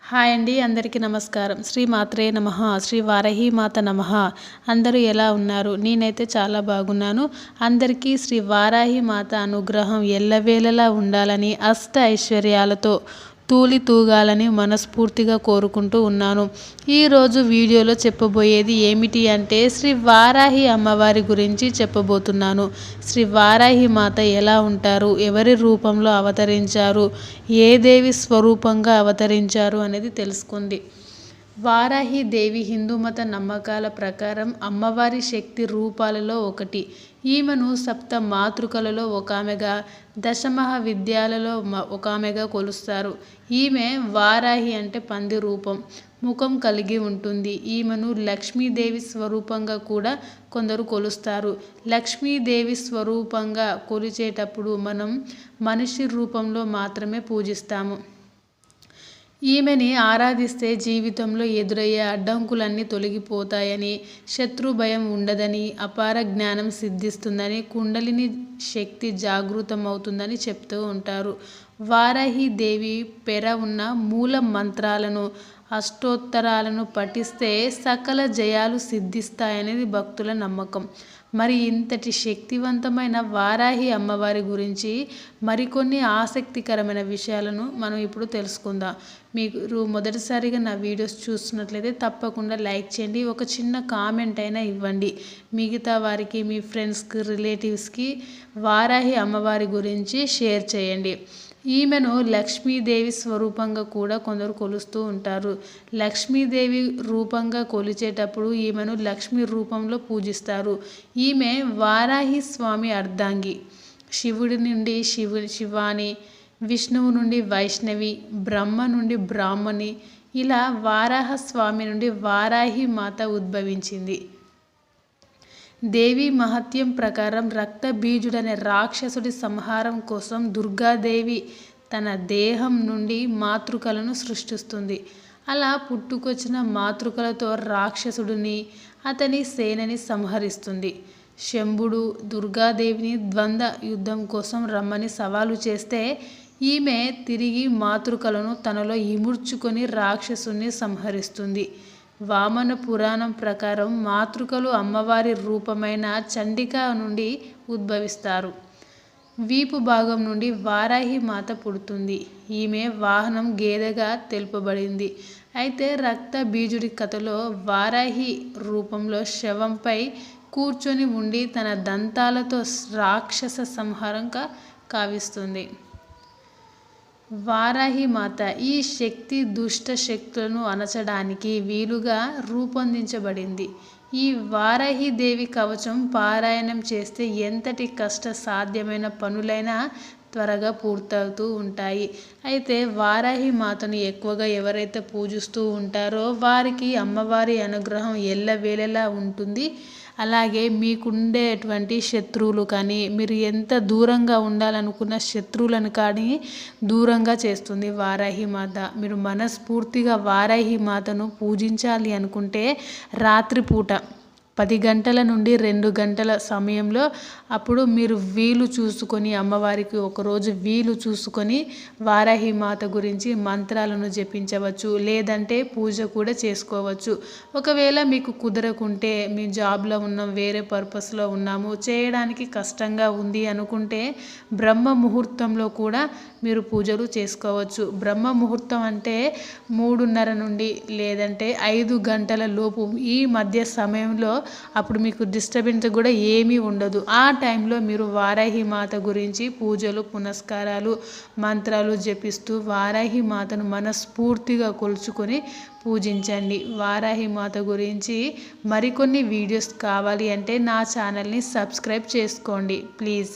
Hi అండి, అందరికీ నమస్కారం. శ్రీ మాత్రే నమః. శ్రీ వారాహి మాత నమః. అందరూ ఎలా ఉన్నారు? నేనైతే చాలా బాగున్నాను. అందరికీ శ్రీ వారాహి మాత అనుగ్రహం ఎల్లవేళలా ఉండాలని, అష్ట ఐశ్వర్యాలతో తూలి తూగాలని మనస్ఫూర్తిగా కోరుకుంటూ ఉన్నాను. ఈరోజు వీడియోలో చెప్పబోయేది ఏమిటి అంటే శ్రీ వారాహి అమ్మవారి గురించి చెప్పబోతున్నాను. శ్రీ వారాహి మాత ఎలా ఉంటారు, ఎవరి రూపంలో అవతరించారు, ఏ దేవి స్వరూపంగా అవతరించారు అనేది తెలుసుకుంది. వారాహి దేవి హిందూ మత నమ్మకాల ప్రకారం అమ్మవారి శక్తి రూపాలలో ఒకటి. ఈమెను సప్త మాతృకలలో ఒకామెగా, దశమహావిద్యాలలో ఒకామెగా కొలుస్తారు. ఈమె వారాహి అంటే పంది రూపం, ముఖం కలిగి ఉంటుంది. ఈమెను లక్ష్మీదేవి స్వరూపంగా కూడా కొందరు కొలుస్తారు. లక్ష్మీదేవి స్వరూపంగా కొలిచేటప్పుడు మనం మనిషి రూపంలో మాత్రమే పూజిస్తాము. ఈమెని ఆరాధిస్తే జీవితంలో ఎదురయ్యే అడ్డంకులన్నీ తొలగిపోతాయని, శత్రు భయం ఉండదని, అపార జ్ఞానం సిద్ధిస్తుందని, కుండలిని శక్తి జాగృతమవుతుందని చెప్తూ ఉంటారు. వారాహి దేవి పెర ఉన్న మూల మంత్రాలను, అష్టోత్తరాలను పఠిస్తే సకల జయాలు సిద్ధిస్తాయనేది భక్తుల నమ్మకం. మరి ఇంతటి శక్తివంతమైన వారాహి అమ్మవారి గురించి మరికొన్ని ఆసక్తికరమైన విషయాలను మనం ఇప్పుడు తెలుసుకుందాం. మీరు మొదటిసారిగా నా వీడియోస్ చూస్తున్నట్లయితే తప్పకుండా లైక్ చేయండి, ఒక చిన్న కామెంట్ అయినా ఇవ్వండి. మిగతా వారికి, మీ ఫ్రెండ్స్కి, రిలేటివ్స్కి వారాహి అమ్మవారి గురించి షేర్ చేయండి. ఈమెను లక్ష్మీదేవి స్వరూపంగా కూడా కొందరు కొలుస్తూ ఉంటారు. లక్ష్మీదేవి రూపంగా కొలిచేటప్పుడు ఈమెను లక్ష్మీ రూపంలో పూజిస్తారు. ఈమె వారాహి స్వామి అర్ధాంగి. శివుడి నుండి శివాని, విష్ణువు నుండి వైష్ణవి, బ్రహ్మ నుండి బ్రాహ్మణి, ఇలా వారాహ స్వామి నుండి వారాహి మాత ఉద్భవించింది. దేవి మహత్యం ప్రకారం రక్తబీజుడనే రాక్షసుడి సంహారం కోసం దుర్గాదేవి తన దేహం నుండి మాతృకలను సృష్టిస్తుంది. అలా పుట్టుకొచ్చిన మాతృకలతో రాక్షసుడిని, అతని సేనని సంహరిస్తుంది. శంభుడు దుర్గాదేవిని ద్వంద్వ యుద్ధం కోసం రమ్మని సవాలు చేస్తే ఈమె తిరిగి మాతృకలను తనలో ఇముడ్చుకొని రాక్షసుని సంహరిస్తుంది. వామన పురాణం ప్రకారం మాతృకలు అమ్మవారి రూపమైన చండిక నుండి ఉద్భవిస్తారు. వీపు భాగం నుండి వారాహి మాత పుడుతుంది. ఈమె వాహనం గేదెగా తెలుపబడింది. అయితే రక్త బీజుడి కథలో వారాహి రూపంలో శవంపై కూర్చొని ఉండి తన దంతాలతో రాక్షస సంహారంగా కావిస్తుంది. వారాహి మాత ఈ శక్తి దుష్ట శక్తులను అణచడానికి వీలుగా రూపొందించబడింది. ఈ వారాహి దేవి కవచం పారాయణం చేస్తే ఎంతటి కష్ట సాధ్యమైన పనులైనా త్వరగా పూర్తవుతూ ఉంటాయి. అయితే వారాహి మాతను ఎక్కువగా ఎవరైతే పూజిస్తూ ఉంటారో వారికి అమ్మవారి అనుగ్రహం ఎల్లవేళలా ఉంటుంది. అలాగే మీకుండేటువంటి శత్రువులు కానీ, మీరు ఎంత దూరంగా ఉండాలనుకున్న శత్రువులను కానీ దూరంగా చేస్తుంది వారాహి మాత. మీరు మనస్ఫూర్తిగా వారాహి మాతను పూజించాలి అనుకుంటే రాత్రిపూట 10 గంటల నుండి 2 గంటల సమయంలో అప్పుడు మీరు వీలు చూసుకొని, అమ్మవారికి ఒకరోజు వీలు చూసుకొని వారాహి మాత గురించి మంత్రాలను జపించవచ్చు, లేదంటే పూజ కూడా చేసుకోవచ్చు. ఒకవేళ మీకు కుదరకుంటే, మీ జాబ్లో ఉన్నాం, వేరే పర్పస్లో ఉన్నాము, చేయడానికి కష్టంగా ఉంది అనుకుంటే బ్రహ్మ ముహూర్తంలో కూడా మీరు పూజలు చేసుకోవచ్చు. బ్రహ్మ ముహూర్తం అంటే 3:30 నుండి లేదంటే 5 గంటల లోపు, ఈ మధ్య సమయంలో అప్పుడు మీకు డిస్టర్బెన్స్ కూడా ఏమీ ఉండదు. ఆ టైంలో మీరు వారాహి మాత గురించి పూజలు, పునస్కారాలు, మంత్రాలు జపిస్తూ వారాహి మాతను మనస్ఫూర్తిగా కొలుచుకొని పూజించండి. వారాహి మాత గురించి మరికొన్ని వీడియోస్ కావాలి అంటే నా ఛానల్ని సబ్స్క్రైబ్ చేసుకోండి ప్లీజ్.